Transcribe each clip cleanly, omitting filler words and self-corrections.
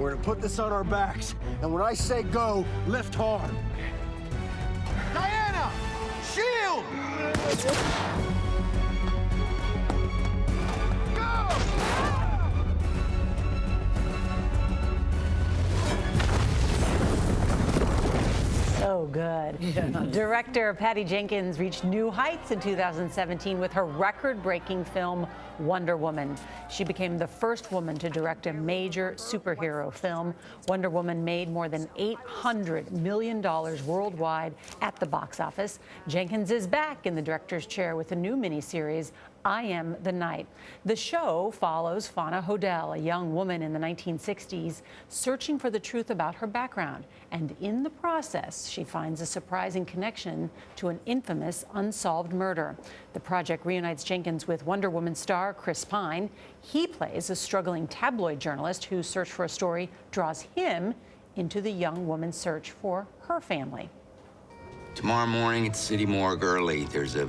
We're gonna put this on our backs, and when I say go, lift hard. Diana! Shield! So good. Yeah. Director Patty Jenkins reached new heights in 2017 with her record-breaking film Wonder Woman. She became the first woman to direct a major superhero film. Wonder Woman made more than $800 million worldwide at the box office. Jenkins is back in the director's chair with a new miniseries, I Am the Night. The show follows Fauna Hodel, a young woman in the 1960s, searching for the truth about her background. And in the process, she finds a surprising connection to an infamous unsolved murder. The project reunites Jenkins with Wonder Woman star Chris Pine. He plays a struggling tabloid journalist whose search for a story draws him into the young woman's search for her family. Tomorrow morning at City Morgue early, there's a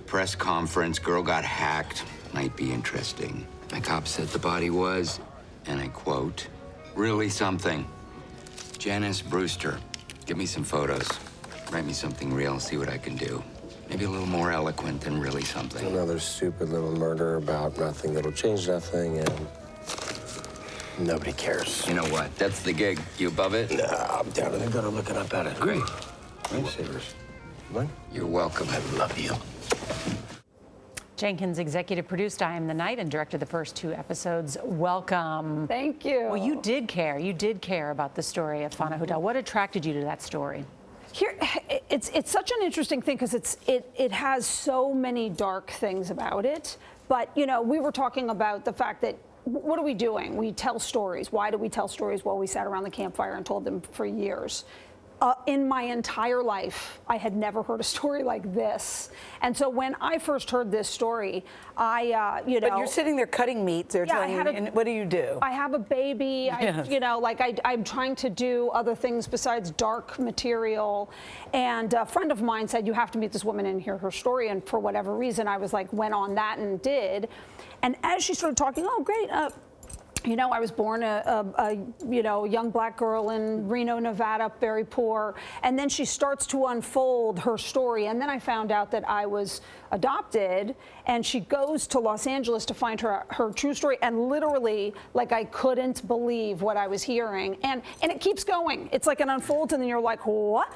press conference. Girl got hacked. Might be interesting. My cop said the body was, and I quote, really something. Janice Brewster, give me some photos. Write me something real, see what I can do. Maybe a little more eloquent than really something. Another stupid little murder about nothing that'll change nothing, and nobody cares. You know what? That's the gig. You above it? Nah, I'm down in the gutter looking up at it. Great. Lifesavers. What? You're welcome. I love you. Jenkins executive produced I Am the Night and directed the first 2 episodes. Welcome. Thank you. Well, you did care. You did care about the story of Fauna Hodel. What attracted you to that story? Here, it's such an interesting thing because it has so many dark things about it. But, you know, we were talking about the fact that what are we doing? We tell stories. Why do we tell stories? Well, we sat around the campfire and told them for years. In my entire life, I had never heard a story like this. And so when I first heard this story, But you're sitting there cutting meat. They're telling you, and what do you do? I have a baby. Yeah. I'm trying to do other things besides dark material. And a friend of mine said, you have to meet this woman and hear her story. And for whatever reason, I was like, went on that and did. And as she started talking, oh, great. You know, I was born a young black girl in Reno, Nevada, very poor. And then she starts to unfold her story. And then I found out that I was adopted. And she goes to Los Angeles to find her true story. And literally, like, I couldn't believe what I was hearing. And it keeps going. It's like it unfolds, and then you're like, what?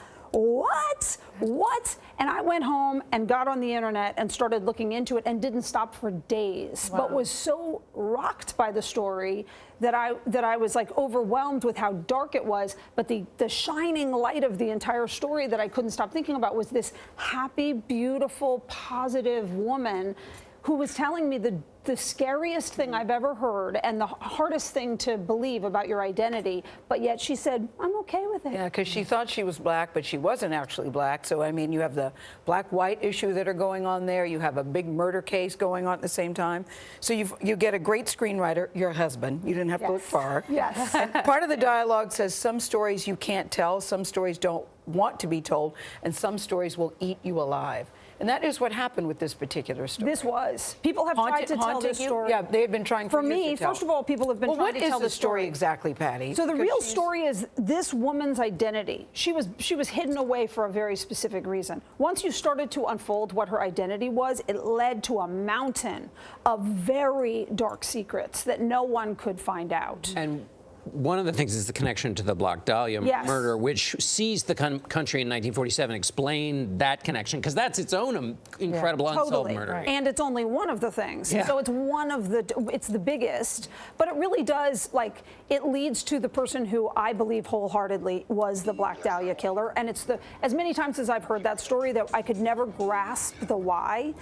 What? And I went home and got on the internet and started looking into it and didn't stop for days, but was so rocked by the story that I was like overwhelmed with how dark it was. But the shining light of the entire story that I couldn't stop thinking about was this happy, beautiful, positive woman who was telling me the scariest thing I've ever heard and the hardest thing to believe about your identity, but yet she said, I'm okay with it. Yeah, because she thought she was black, but she wasn't actually black. So, I mean, you have the black-white issue that are going on there. You have a big murder case going on at the same time. So you get a great screenwriter, your husband. You didn't have to look far. Yes. And part of the dialogue says some stories you can't tell, some stories don't want to be told, and some stories will eat you alive. And that is what happened with this particular story. This was. People have tried to tell this story. Yeah, they have been trying for me. First of all, people have been trying to tell the story. What is the story exactly, Patty? So the real story is this woman's identity. She was hidden away for a very specific reason. Once you started to unfold what her identity was, it led to a mountain of very dark secrets that no one could find out. And one of the things is the connection to the Black Dahlia murder, which seized the country in 1947. Explain that connection, because that's its own incredible unsolved murder. Right. And it's only one of the things. Yeah. So it's the biggest, but it really does, like, it leads to the person who I believe wholeheartedly was the Black Dahlia killer. And it's as many times as I've heard that story that I could never grasp the why.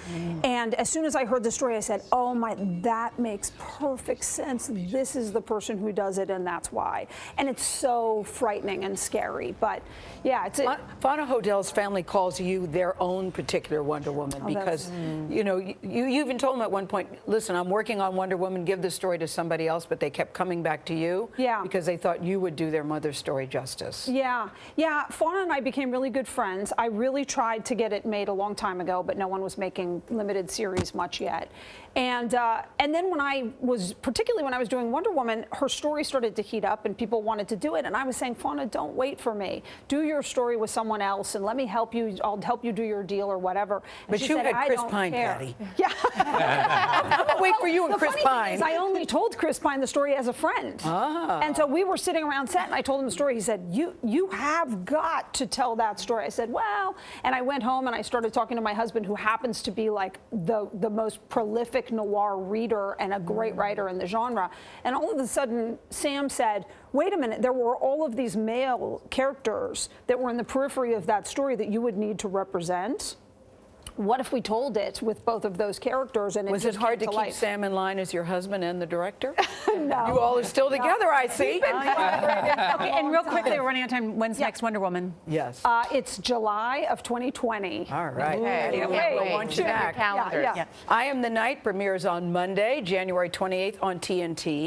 And as soon as I heard the story, I said, oh my, that makes perfect sense. This is the person who does it, and that's why. And it's so frightening and scary. But yeah, Fauna Hodel's family calls you their own particular Wonder Woman because you know, you even told them at one point, listen, I'm working on Wonder Woman, give the story to somebody else, but they kept coming back to you because they thought you would do their mother's story justice. Yeah. Fauna and I became really good friends. I really tried to get it made a long time ago, but no one was making limited series much yet. And then particularly when I was doing Wonder Woman, her story started to heat up and people wanted to do it. And I was saying, Fauna, don't wait for me. Do your story with someone else and let me help you. I'll help you do your deal or whatever. And but she you said, had Chris don't Pine, care. Patty. Yeah. I'm gonna wait for you and Chris Pine. Pine. Is I only told Chris Pine the story as a friend. Ah. And so we were sitting around set and I told him the story. He said, you have got to tell that story. I said, well, and I went home and I started talking to my husband, who happens to be like the most prolific noir reader and a great writer in the genre. And all of a sudden, Sam said, wait a minute, there were all of these male characters that were in the periphery of that story that you would need to represent. What if we told it with both of those characters? And was it hard to keep life? Sam in line as your husband and the director? No. You all are still together, I see. Okay, and real quickly, we're running out of time. When's next Wonder Woman? Yes. It's July of 2020. All right. Okay. We'll want you Check your back. calendars. Yeah. I Am the Night premieres on Monday, January 28th on TNT.